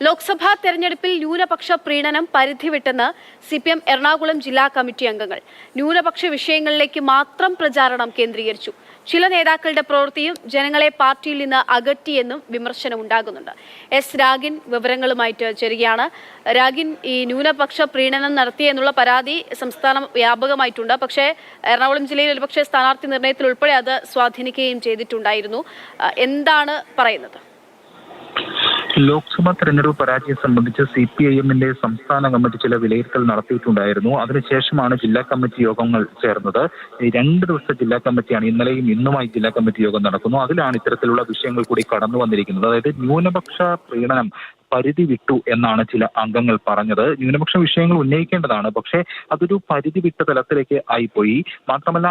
ലോക്സഭാ തെരഞ്ഞെടുപ്പിൽ ന്യൂനപക്ഷ പ്രീണനം പരിധിവിട്ടെന്ന് CPM എറണാകുളം ജില്ലാ കമ്മിറ്റി അംഗങ്ങൾ. ന്യൂനപക്ഷ വിഷയങ്ങളിലേക്ക് മാത്രം പ്രചാരണം കേന്ദ്രീകരിച്ചു. ചില നേതാക്കളുടെ പ്രവൃത്തിയും ജനങ്ങളെ പാർട്ടിയിൽ നിന്ന് അകറ്റിയെന്നും വിമർശനമുണ്ടാകുന്നുണ്ട്. രാഗിൻ വിവരങ്ങളുമായിട്ട് ചേരുകയാണ്. രാഗിൻ, ഈ ന്യൂനപക്ഷ പ്രീണനം നടത്തിയെന്നുള്ള പരാതി സംസ്ഥാനം വ്യാപകമായിട്ടുണ്ട്. പക്ഷേ എറണാകുളം ജില്ലയിൽ ഒരുപക്ഷെ സ്ഥാനാർത്ഥി നിർണയത്തിൽ ഉൾപ്പെടെ അത് സ്വാധീനിക്കുകയും ചെയ്തിട്ടുണ്ടായിരുന്നു. എന്താണ് പറയുന്നത്? ലോക്സഭാ തെരഞ്ഞെടുപ്പ് പരാജയം സംബന്ധിച്ച് CPIM-ന്റെ സംസ്ഥാന കമ്മിറ്റി ചില വിലയിരുത്തൽ നടത്തിയിട്ടുണ്ടായിരുന്നു. അതിനുശേഷമാണ് ജില്ലാ കമ്മിറ്റി യോഗങ്ങൾ ചേർന്നത്. 2 ദിവസത്തെ ജില്ലാ കമ്മിറ്റിയാണ്. ഇന്നലെയും ഇന്നുമായി ജില്ലാ കമ്മിറ്റി യോഗം നടക്കുന്നു. അതിലാണ് ഇത്തരത്തിലുള്ള വിഷയങ്ങൾ കൂടി കടന്നു വന്നിരിക്കുന്നത്. അതായത് ന്യൂനപക്ഷ പ്രീണനം പരിധി വിട്ടു എന്നാണ് ചില അംഗങ്ങൾ പറഞ്ഞത്. ന്യൂനപക്ഷ വിഷയങ്ങൾ ഉന്നയിക്കേണ്ടതാണ്, പക്ഷേ അതൊരു പരിധി വിട്ട തലത്തിലേക്ക് ആയിപ്പോയി. മാത്രമല്ല,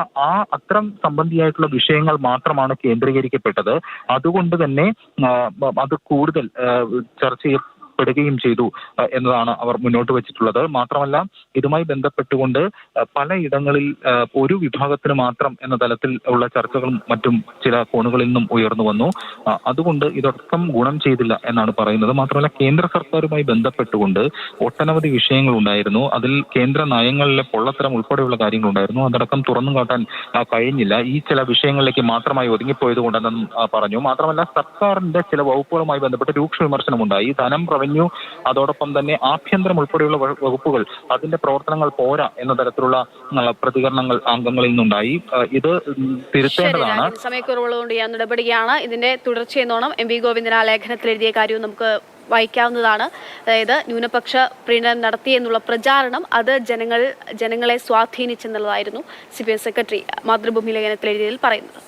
അത്തരം സംബന്ധിയായിട്ടുള്ള വിഷയങ്ങൾ മാത്രമാണ് കേന്ദ്രീകരിക്കപ്പെട്ടത്. അതുകൊണ്ട് തന്നെ അത് കൂടുതൽ ചർച്ച ചെയ്യപ്പെടുകയും ചെയ്തു എന്നതാണ് അവർ മുന്നോട്ട് വെച്ചിട്ടുള്ളത്. മാത്രമല്ല, ഇതുമായി ബന്ധപ്പെട്ടുകൊണ്ട് പലയിടങ്ങളിൽ ഒരു വിഭാഗത്തിന് മാത്രം എന്ന തലത്തിൽ ഉള്ള ചർച്ചകളും മറ്റും ചില കോണുകളിൽ നിന്നും ഉയർന്നു വന്നു. അതുകൊണ്ട് ഇതൊക്കെ ഗുണം ചെയ്തില്ല എന്നാണ് പറയുന്നത്. മാത്രമല്ല, കേന്ദ്ര സർക്കാരുമായി ബന്ധപ്പെട്ടുകൊണ്ട് ഒട്ടനവധി വിഷയങ്ങൾ ഉണ്ടായിരുന്നു. അതിൽ കേന്ദ്ര നയങ്ങളിലെ പൊള്ളത്തരം ഉൾപ്പെടെയുള്ള കാര്യങ്ങളുണ്ടായിരുന്നു. അതടക്കം തുറന്നു കാട്ടാൻ കഴിഞ്ഞില്ല. ഈ ചില വിഷയങ്ങളിലേക്ക് മാത്രമായി ഒതുങ്ങിപ്പോയത് കൊണ്ടെന്നും പറഞ്ഞു. മാത്രമല്ല, സർക്കാരിന്റെ ചില വകുപ്പുകളുമായി ബന്ധപ്പെട്ട് രൂക്ഷ വിമർശനമുണ്ടായി. ധനം, റവന്യൂ, അതോടൊപ്പം തന്നെ ആഭ്യന്തരം ഉൾപ്പെടെയുള്ള വകുപ്പുകൾ അതിന്റെ പ്രവർത്തനങ്ങൾ പോരാ എന്ന തരത്തിലുള്ള പ്രതികരണങ്ങൾ അംഗങ്ങളിൽ നിന്നുണ്ടായി. ഇത് തിരുത്തേണ്ടതാണ്. സമയക്കുറവുള്ളതുകൊണ്ട് ഞാൻ ഇടപെടുകയാണ്. ഇതിന്റെ തുടർച്ചയെന്നോണം MV ഗോവിന്ദൻ ആ ലേഖനത്തിൽ എഴുതിയ കാര്യവും നമുക്ക് വായിക്കാവുന്നതാണ്. അതായത് ന്യൂനപക്ഷ പ്രീണനം നടത്തിയെന്നുള്ള പ്രചാരണം അത് ജനങ്ങളെ സ്വാധീനിച്ചെന്നുള്ളതായിരുന്നു CPM സെക്രട്ടറി മാതൃഭൂമി ലേഖനത്തിൽ എഴുതിയതിൽ പറയുന്നത്.